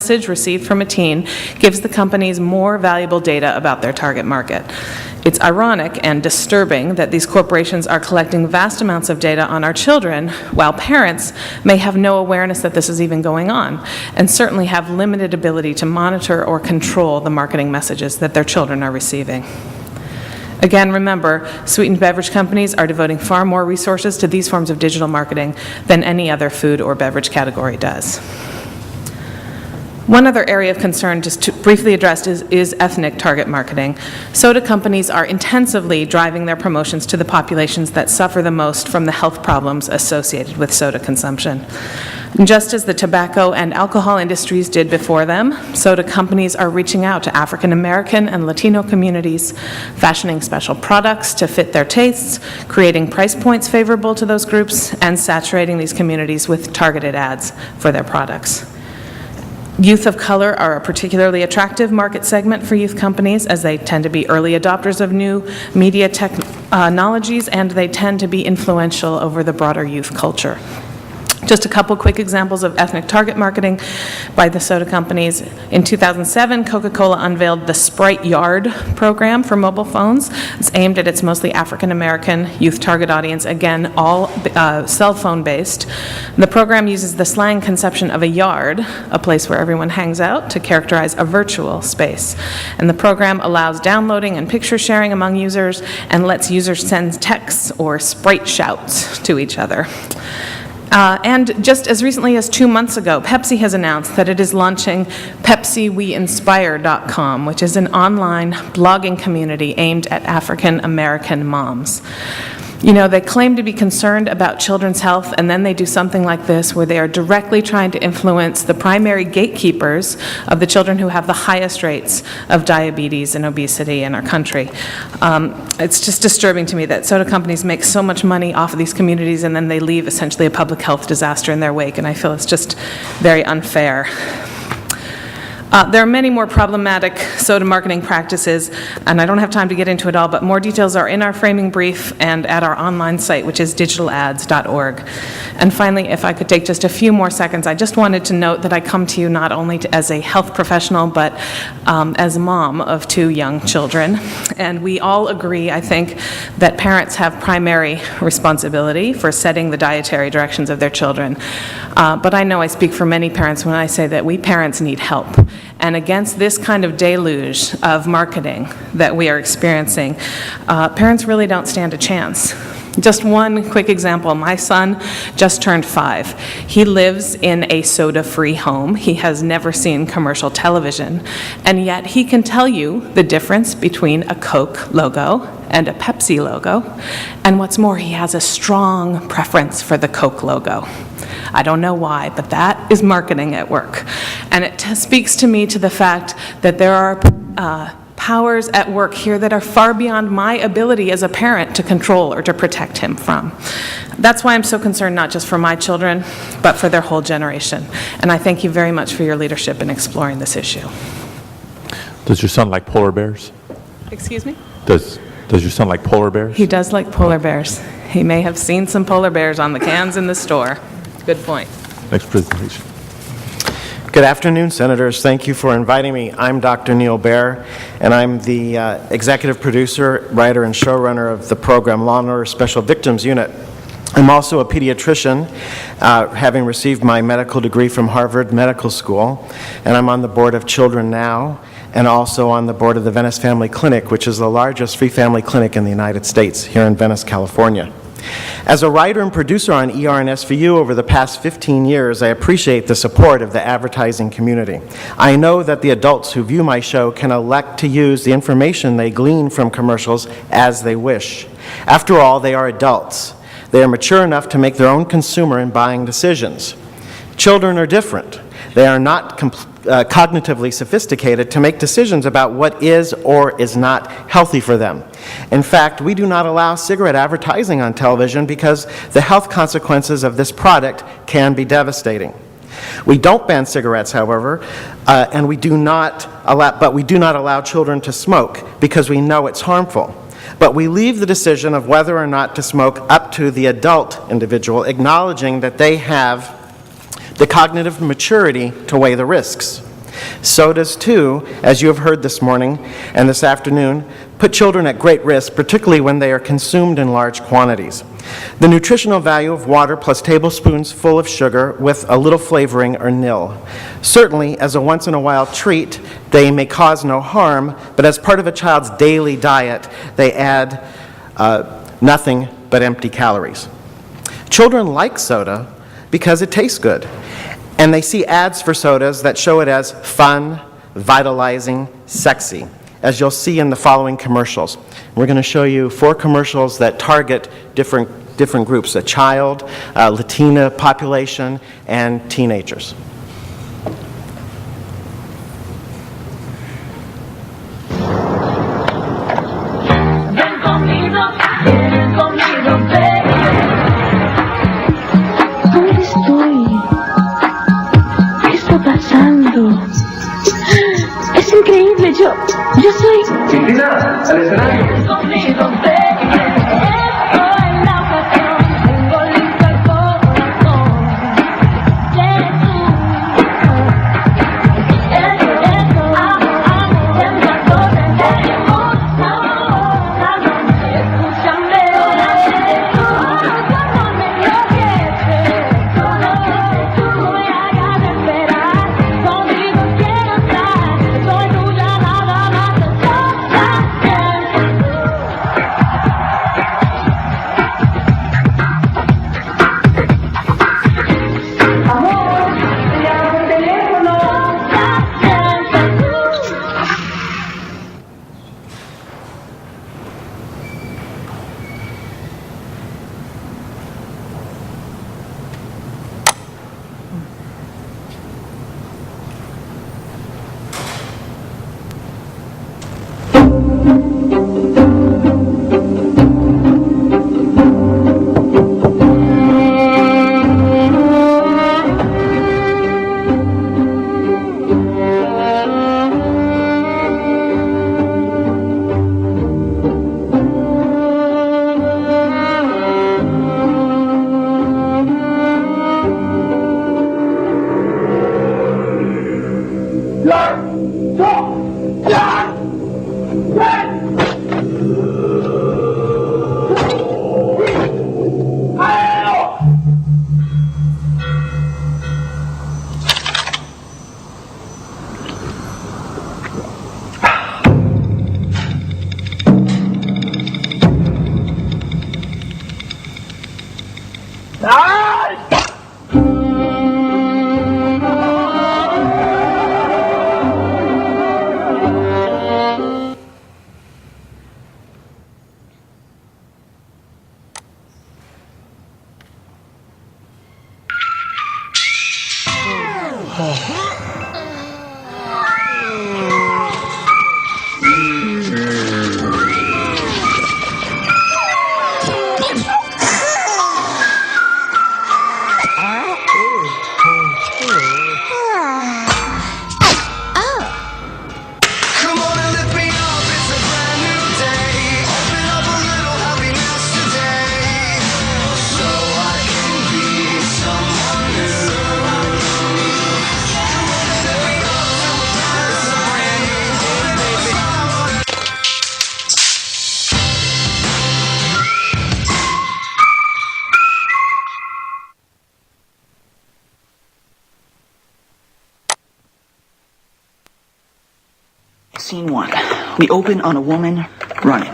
message received from a teen gives the companies more valuable data about their target market. It's ironic and disturbing that these corporations are collecting vast amounts of data on our children, while parents may have no awareness that this is even going on, and certainly have limited ability to monitor or control the marketing messages that their children are receiving. Again, remember, sweetened beverage companies are devoting far more resources to these forms of digital marketing than any other food or beverage category does. One other area of concern, just to briefly addressed, is ethnic target marketing. Soda companies are intensively driving their promotions to the populations that suffer the most from the health problems associated with soda consumption. And just as the tobacco and alcohol industries did before them, soda companies are reaching out to African American and Latino communities, fashioning special products to fit their tastes, creating price points favorable to those groups, and saturating these communities with targeted ads for their products. Youth of color are a particularly attractive market segment for youth companies, as they tend to be early adopters of new media technologies, and they tend to be influential over the broader youth culture. Just a couple quick examples of ethnic target marketing by the soda companies. In 2007, Coca-Cola unveiled the Sprite Yard program for mobile phones. It's aimed at its mostly African-American youth target audience, again, all cell phone based. The program uses the slang conception of a yard, a place where everyone hangs out, to characterize a virtual space. And the program allows downloading and picture sharing among users and lets users send texts or Sprite shouts to each other. And just as recently as 2 months ago, Pepsi has announced that it is launching PepsiWeInspire.com, which is an online blogging community aimed at African American moms. You know, they claim to be concerned about children's health, and then they do something like this where they are directly trying to influence the primary gatekeepers of the children who have the highest rates of diabetes and obesity in our country. It's just disturbing to me that soda companies make so much money off of these communities and then they leave essentially a public health disaster in their wake, and I feel it's just very unfair. There are many more problematic soda marketing practices, and I don't have time to get into it all, but more details are in our framing brief and at our online site, which is digitalads.org. And finally, if I could take just a few more seconds, I just wanted to note that I come to you not only as a health professional, but as a mom of 2 young children. And we all agree, I think, that parents have primary responsibility for setting the dietary directions of their children. But I know I speak for many parents when I say that we parents need help. And against this kind of deluge of marketing that we are experiencing, parents really don't stand a chance. Just one quick example. My son just turned 5. He lives in a soda-free home. He has never seen commercial television, and yet he can tell you the difference between a Coke logo and a Pepsi logo. And what's more, he has a strong preference for the Coke logo. I don't know why, but that is marketing at work. And it speaks to me to the fact that there are powers at work here that are far beyond my ability as a parent to control or to protect him from. That's why I'm so concerned, not just for my children, but for their whole generation. And I thank you very much for your leadership in exploring this issue. Does your son like polar bears? Excuse me? Does your son like polar bears? He does like polar bears. He may have seen some polar bears on the cans in the store. Good point. Next presentation. Good afternoon, Senators. Thank you for inviting me. I'm Dr. Neil Baer, and I'm the executive producer, writer, and showrunner of the program Law and Order Special Victims Unit. I'm also a pediatrician, having received my medical degree from Harvard Medical School, and I'm on the board of Children Now, and also on the board of the Venice Family Clinic, which is the largest free family clinic in the United States, here in Venice, California. As a writer and producer on ER and SVU over the past 15 years, I appreciate the support of the advertising community. I know that the adults who view my show can elect to use the information they glean from commercials as they wish. After all, they are adults. They are mature enough to make their own consumer and buying decisions. Children are different. They are not cognitively sophisticated to make decisions about what is or is not healthy for them. In fact, we do not allow cigarette advertising on television because the health consequences of this product can be devastating. We don't ban cigarettes, however, and we do not allow children to smoke because we know it's harmful. But we leave the decision of whether or not to smoke up to the adult individual, acknowledging that they have the cognitive maturity to weigh the risks. Sodas, too, as you have heard this morning and this afternoon, put children at great risk, particularly when they are consumed in large quantities. The nutritional value of water plus tablespoons full of sugar with a little flavoring are nil. Certainly, as a once-in-a-while treat, they may cause no harm, but as part of a child's daily diet, they add nothing but empty calories. Children like soda because it tastes good, and they see ads for sodas that show it as fun, vitalizing, sexy, as you'll see in the following commercials. We're going to show you 4 commercials that target different groups: a child, Latina population, and teenagers. ¿Dónde estoy? ¿Qué está pasando? Es increíble, yo soy... Cristina, al escenario. Scene 1. We open on a woman running.